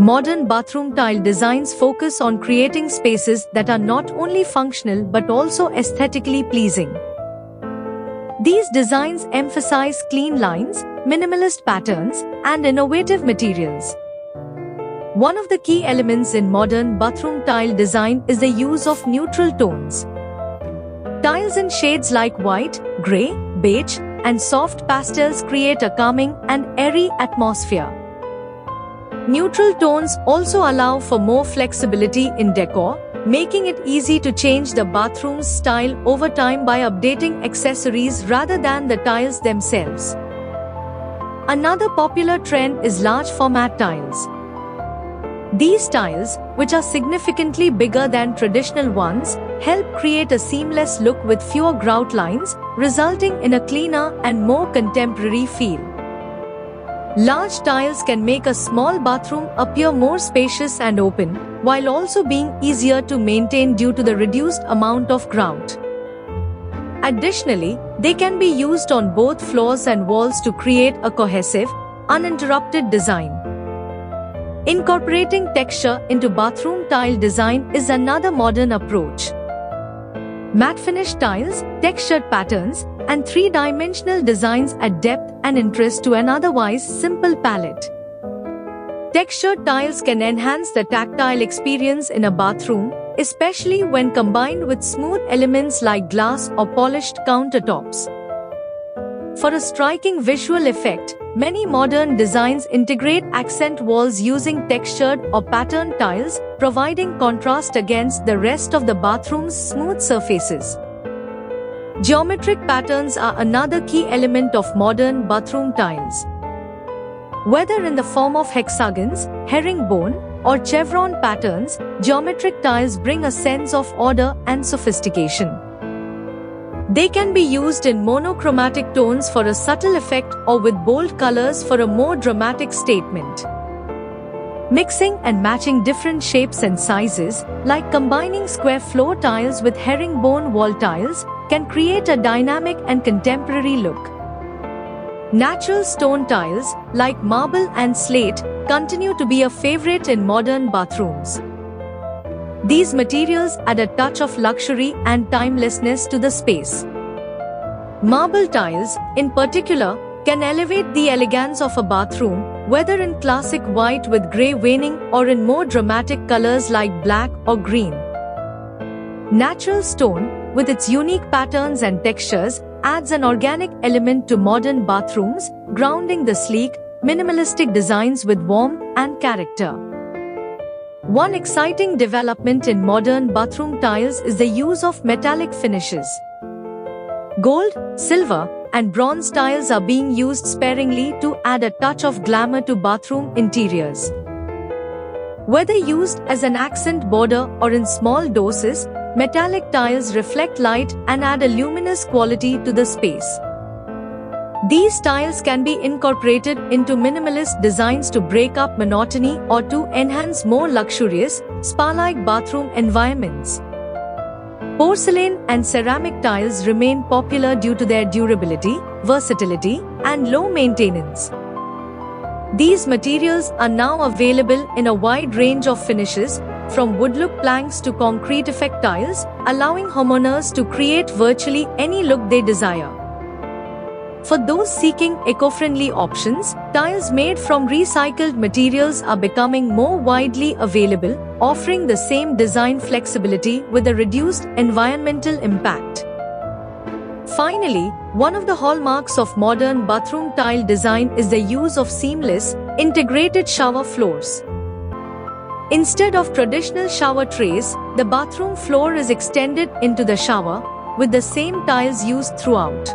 Modern bathroom tile designs focus on creating spaces that are not only functional but also aesthetically pleasing. These designs emphasize clean lines, minimalist patterns, and innovative materials. One of the key elements in modern bathroom tile design is the use of neutral tones. Tiles in shades like white, grey, beige, and soft pastels create a calming and airy atmosphere. Neutral tones also allow for more flexibility in decor, making it easy to change the bathroom's style over time by updating accessories rather than the tiles themselves. Another popular trend is large format tiles. These tiles, which are significantly bigger than traditional ones, help create a seamless look with fewer grout lines, resulting in a cleaner and more contemporary feel. Large tiles can make a small bathroom appear more spacious and open, while also being easier to maintain due to the reduced amount of grout. Additionally, they can be used on both floors and walls to create a cohesive, uninterrupted design. Incorporating texture into bathroom tile design is another modern approach. Matte finish tiles, textured patterns, and three-dimensional designs add depth and interest to an otherwise simple palette. Textured tiles can enhance the tactile experience in a bathroom, especially when combined with smooth elements like glass or polished countertops. For a striking visual effect, many modern designs integrate accent walls using textured or patterned tiles, providing contrast against the rest of the bathroom's smooth surfaces. Geometric patterns are another key element of modern bathroom tiles. Whether in the form of hexagons, herringbone, or chevron patterns, geometric tiles bring a sense of order and sophistication. They can be used in monochromatic tones for a subtle effect or with bold colors for a more dramatic statement. Mixing and matching different shapes and sizes, like combining square floor tiles with herringbone wall tiles, can create a dynamic and contemporary look. Natural stone tiles, like marble and slate, continue to be a favorite in modern bathrooms. These materials add a touch of luxury and timelessness to the space. Marble tiles, in particular, can elevate the elegance of a bathroom, whether in classic white with grey veining or in more dramatic colors like black or green. Natural stone, with its unique patterns and textures, adds an organic element to modern bathrooms, grounding the sleek, minimalistic designs with warmth and character. One exciting development in modern bathroom tiles is the use of metallic finishes. Gold, silver, and bronze tiles are being used sparingly to add a touch of glamour to bathroom interiors. Whether used as an accent border or in small doses, metallic tiles reflect light and add a luminous quality to the space. These tiles can be incorporated into minimalist designs to break up monotony or to enhance more luxurious, spa-like bathroom environments. Porcelain and ceramic tiles remain popular due to their durability, versatility, and low maintenance. These materials are now available in a wide range of finishes, from woodlook planks to concrete effect tiles, allowing homeowners to create virtually any look they desire. For those seeking eco-friendly options, tiles made from recycled materials are becoming more widely available, offering the same design flexibility with a reduced environmental impact. Finally, one of the hallmarks of modern bathroom tile design is the use of seamless, integrated shower floors. Instead of traditional shower trays, the bathroom floor is extended into the shower, with the same tiles used throughout.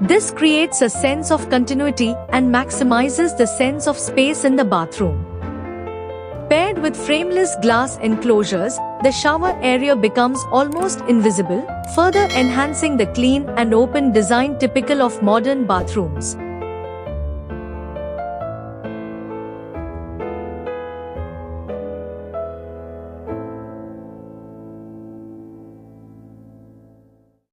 This creates a sense of continuity and maximizes the sense of space in the bathroom. Paired with frameless glass enclosures, the shower area becomes almost invisible, further enhancing the clean and open design typical of modern bathrooms.